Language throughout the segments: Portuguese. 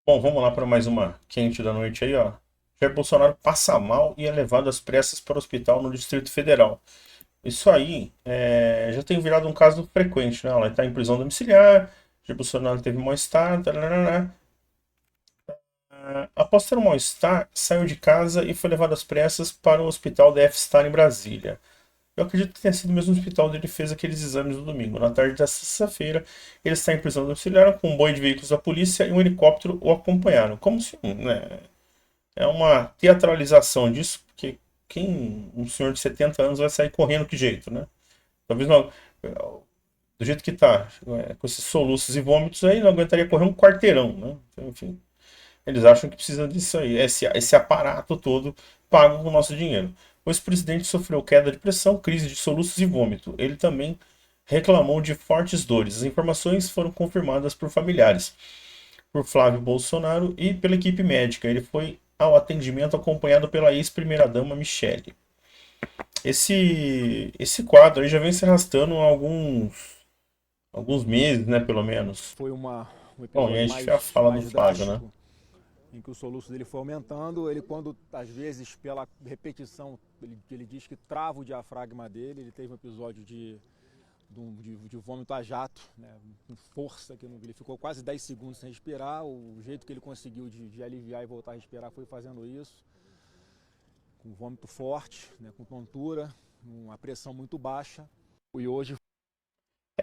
Bom, vamos lá para mais uma quente da noite aí, ó. Jair Bolsonaro passa mal e é levado às pressas para o hospital no Distrito Federal. Isso aí já tem virado um caso frequente, né? Ela está em prisão domiciliar, Jair Bolsonaro teve mal-estar, tarará. Após ter um mal-estar, saiu de casa e foi levado às pressas para o hospital da F-Star em Brasília. Eu acredito que tenha sido o mesmo hospital onde ele fez aqueles exames no domingo. Na tarde da sexta-feira, ele está em prisão domiciliar com um boio de veículos da polícia e um helicóptero o acompanharam. Como se, né, é uma teatralização disso, porque um senhor de 70 anos vai sair correndo que jeito, né? Talvez não, do jeito que tá, com esses soluços e vômitos aí, não aguentaria correr um quarteirão, né? Então, enfim, eles acham que precisa disso aí, esse aparato todo pago com o nosso dinheiro. O ex-presidente sofreu queda de pressão, crise de soluços e vômito. Ele também reclamou de fortes dores. As informações foram confirmadas por familiares, por Flávio Bolsonaro e pela equipe médica. Ele foi ao atendimento acompanhado pela ex-primeira-dama Michele. Esse quadro aí já vem se arrastando há alguns meses, né, pelo menos. Foi um Bom, e episódio a gente já mais, fala do mais Flávio, né? drástico, em que o soluço dele foi aumentando. Ele, quando, às vezes, pela repetição, ele diz que trava o diafragma dele. Ele teve um episódio de vômito a jato, né, com força, que ele ficou quase 10 segundos sem respirar. O jeito que ele conseguiu de aliviar e voltar a respirar foi fazendo isso, com vômito forte, né, com tontura, uma pressão muito baixa. E hoje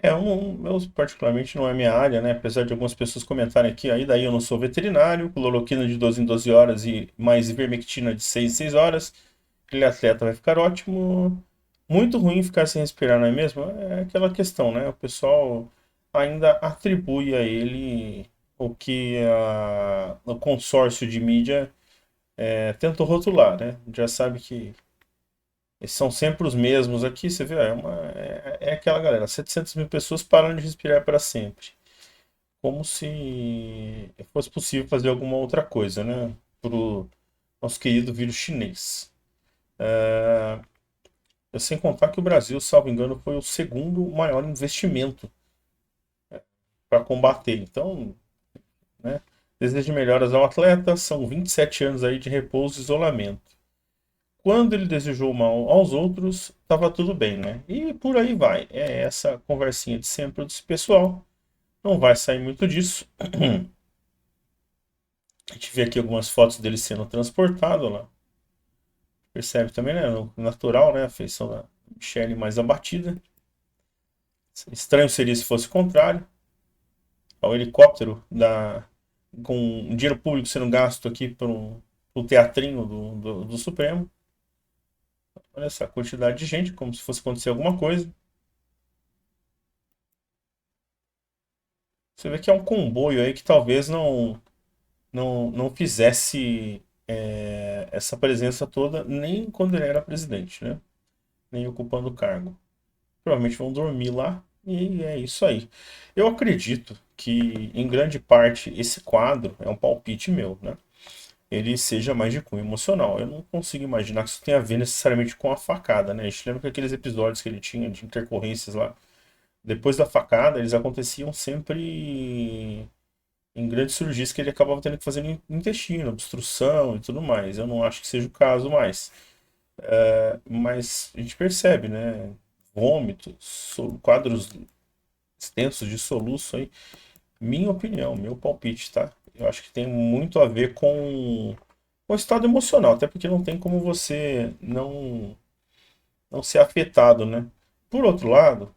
Eu particularmente não é minha área, né? Apesar de algumas pessoas comentarem aqui, aí daí eu não sou veterinário, cloroquina de 12 em 12 horas e mais ivermectina de 6 em 6 horas. Aquele atleta vai ficar ótimo. Muito ruim ficar sem respirar, não é mesmo? É aquela questão, né? O pessoal ainda atribui a ele o que o consórcio de mídia tentou rotular, né? Já sabe que eles são sempre os mesmos aqui, você vê, é aquela galera, 700 mil pessoas parando de respirar para sempre. Como se fosse possível fazer alguma outra coisa, né? Pro nosso querido vírus chinês. Sem contar que o Brasil, salvo engano, foi o segundo maior investimento para combater. Então, né? Desejo melhoras ao atleta, são 27 anos aí de repouso e isolamento. Quando ele desejou mal aos outros, estava tudo bem, né? E por aí vai. É essa conversinha de sempre desse pessoal. Não vai sair muito disso. A gente vê aqui algumas fotos dele sendo transportado lá. Percebe também, né? Natural, né? A feição da Michelle mais abatida. Estranho seria se fosse o contrário. O helicóptero com dinheiro público sendo gasto aqui para um teatrinho do Supremo. Olha essa quantidade de gente, como se fosse acontecer alguma coisa. Você vê que é um comboio aí que talvez não fizesse essa presença toda nem quando ele era presidente, né? Nem ocupando o cargo. Provavelmente vão dormir lá e é isso aí. Eu acredito que, em grande parte, esse quadro é um palpite meu, né? Ele seja mais de cunho emocional. Eu não consigo imaginar que isso tenha a ver necessariamente com a facada, né? A gente lembra que aqueles episódios que ele tinha de intercorrências lá, depois da facada, eles aconteciam sempre em grandes cirurgias que ele acabava tendo que fazer no intestino, obstrução e tudo mais. Eu não acho que seja o caso mais. Mas a gente percebe, né? Vômitos, quadros extensos de soluço aí. Minha opinião, meu palpite, tá? Eu acho que tem muito a ver com o estado emocional, até porque não tem como você não ser afetado, né? Por outro lado,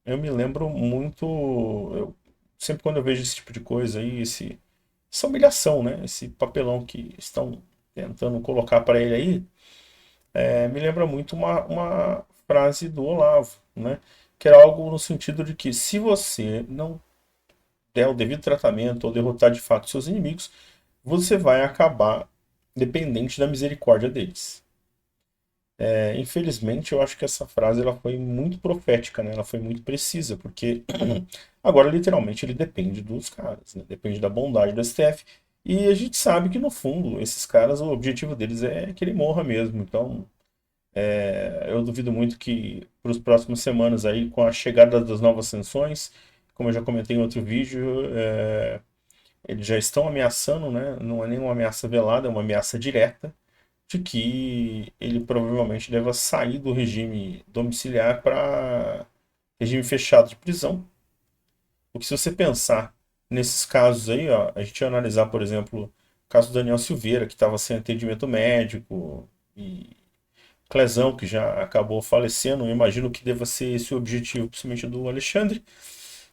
eu me lembro muito. Sempre quando eu vejo esse tipo de coisa aí, essa humilhação, né? Esse papelão que estão tentando colocar para ele aí, me lembra muito uma frase do Olavo, né? Que era algo no sentido de que se você não der o devido tratamento ou derrotar de fato seus inimigos, você vai acabar dependente da misericórdia deles. Infelizmente, eu acho que essa frase ela foi muito profética, né? Ela foi muito precisa, porque agora literalmente ele depende dos caras, né? Depende da bondade do STF. E a gente sabe que no fundo esses caras, o objetivo deles é que ele morra mesmo. Então, eu duvido muito que para as próximas semanas aí, com a chegada das novas sanções, como eu já comentei em outro vídeo, eles já estão ameaçando, né? Não é nenhuma ameaça velada, é uma ameaça direta de que ele provavelmente deva sair do regime domiciliar para regime fechado de prisão. Porque se você pensar nesses casos aí, ó, a gente ia analisar, por exemplo, o caso do Daniel Silveira, que estava sem atendimento médico, e Clezão, que já acabou falecendo. Eu imagino que deva ser esse o objetivo, principalmente do Alexandre,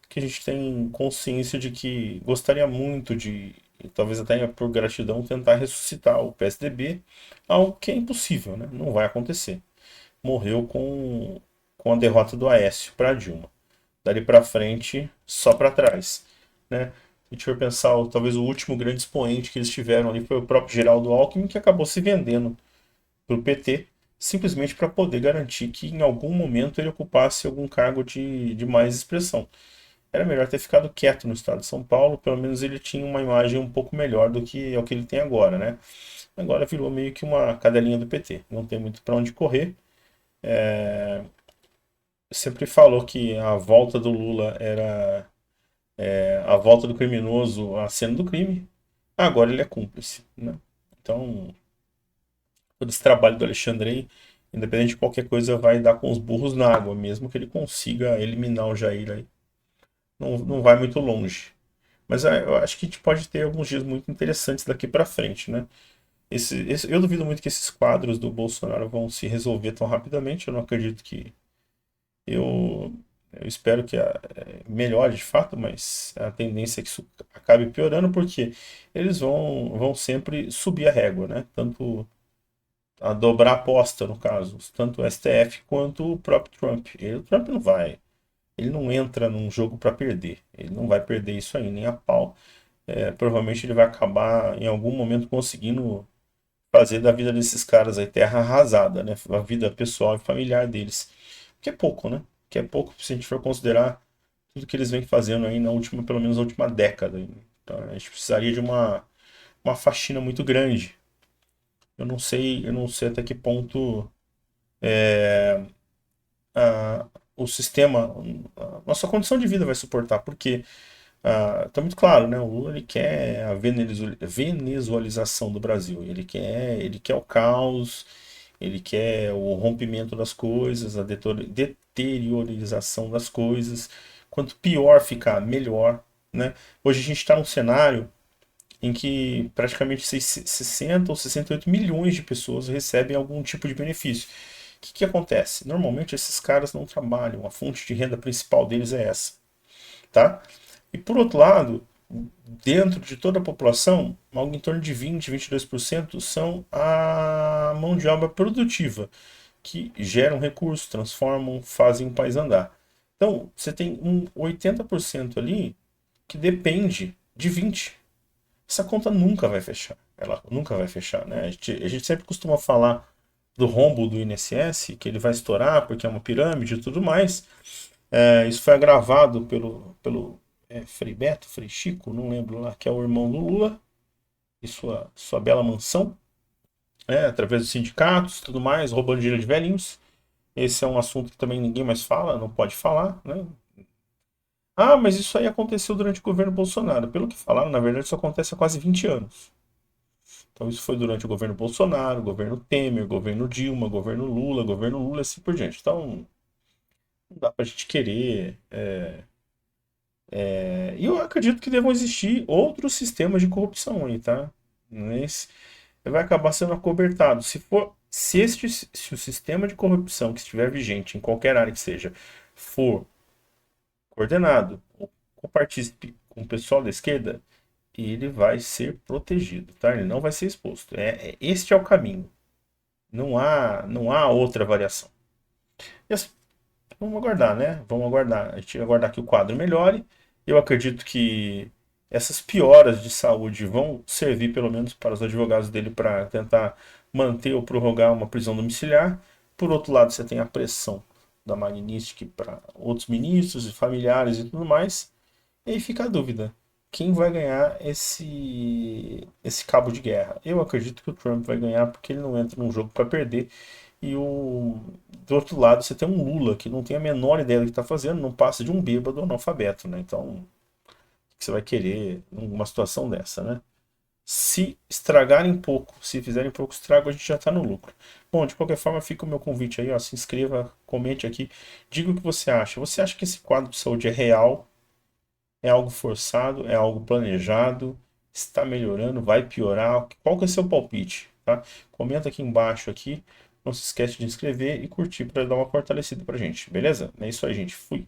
que a gente tem consciência de que gostaria muito de, e talvez até por gratidão, tentar ressuscitar o PSDB, algo que é impossível, né? Não vai acontecer. Morreu com a derrota do Aécio para Dilma. Dali para frente, só para trás, né? Se a gente for pensar, talvez o último grande expoente que eles tiveram ali foi o próprio Geraldo Alckmin, que acabou se vendendo para o PT, simplesmente para poder garantir que em algum momento ele ocupasse algum cargo de mais expressão. Era melhor ter ficado quieto no estado de São Paulo, pelo menos ele tinha uma imagem um pouco melhor do que é o que ele tem agora, né? Agora virou meio que uma cadelinha do PT, não tem muito para onde correr. Sempre falou que a volta do Lula era a volta do criminoso à cena do crime, agora ele é cúmplice, né? Então, todo esse trabalho do Alexandre aí, independente de qualquer coisa, vai dar com os burros na água, mesmo que ele consiga eliminar o Jair aí. Não, não vai muito longe. Mas eu acho que a gente pode ter alguns dias muito interessantes daqui para frente, né? Eu duvido muito que esses quadros do Bolsonaro vão se resolver tão rapidamente. Eu não acredito que. Eu espero que melhore de fato, mas a tendência é que isso acabe piorando, porque eles vão sempre subir a régua, né? Tanto a dobrar a aposta, no caso, tanto o STF quanto o próprio Trump. O Trump não vai. Ele não entra num jogo para perder. Ele não vai perder isso aí nem a pau. Provavelmente ele vai acabar em algum momento conseguindo fazer da vida desses caras aí terra arrasada, né? A vida pessoal e familiar deles. Que é pouco, né? Que é pouco se a gente for considerar tudo que eles vêm fazendo aí na última, pelo menos na última década. Então a gente precisaria de uma faxina muito grande. Eu não sei até que ponto a, o sistema, a nossa condição de vida vai suportar, porque tá muito claro, né? O Lula ele quer a venezualização do Brasil, ele quer o caos, ele quer o rompimento das coisas, a deteriorização das coisas. Quanto pior ficar, melhor, né? Hoje a gente está num cenário em que praticamente 60 ou 68 milhões de pessoas recebem algum tipo de benefício. O que, que acontece? Normalmente esses caras não trabalham, a fonte de renda principal deles é essa, tá? E por outro lado, dentro de toda a população, algo em torno de 20, 22% são a mão de obra produtiva, que geram recursos, transformam, fazem o país andar. Então, você tem um 80% ali que depende de 20. Essa conta nunca vai fechar. Ela nunca vai fechar, né? A gente sempre costuma falar do rombo do INSS, que ele vai estourar porque é uma pirâmide e tudo mais. Isso foi agravado pelo Frei Beto, Frei Chico, não lembro lá, que é o irmão do Lula, e sua bela mansão, através dos sindicatos tudo mais, roubando dinheiro de velhinhos. Esse é um assunto que também ninguém mais fala, não pode falar, né? Ah, mas isso aí aconteceu durante o governo Bolsonaro. Pelo que falaram, na verdade, isso acontece há quase 20 anos. Então, isso foi durante o governo Bolsonaro, governo Temer, governo Dilma, governo Lula, assim por diante. Então, não dá pra gente querer. E eu acredito que devam existir outros sistemas de corrupção aí, tá? Mas vai acabar sendo acobertado. Se o sistema de corrupção que estiver vigente em qualquer área que seja for coordenado ou compartilhe com o pessoal da esquerda, ele vai ser protegido, tá? Ele não vai ser exposto. Este é o caminho. Não há outra variação. E assim, vamos aguardar, né? Vamos aguardar. A gente vai aguardar que o quadro melhore. Eu acredito que essas pioras de saúde vão servir, pelo menos, para os advogados dele para tentar manter ou prorrogar uma prisão domiciliar. Por outro lado, você tem a pressão da Magnitsky para outros ministros e familiares e tudo mais. E aí fica a dúvida. Quem vai ganhar esse cabo de guerra? Eu acredito que o Trump vai ganhar porque ele não entra num jogo para perder. Do outro lado, você tem um Lula que não tem a menor ideia do que está fazendo, não passa de um bêbado analfabeto, né? Então, que você vai querer numa situação dessa, né? Se estragarem pouco, se fizerem pouco estrago, a gente já está no lucro. Bom, de qualquer forma, fica o meu convite aí, ó, se inscreva, comente aqui, diga o que você acha. Você acha que esse quadro de saúde é real? É algo forçado? É algo planejado? Está melhorando? Vai piorar? Qual que é o seu palpite, tá? Comenta aqui embaixo aqui. Não se esquece de inscrever e curtir para dar uma fortalecida pra gente, beleza? É isso aí, gente. Fui.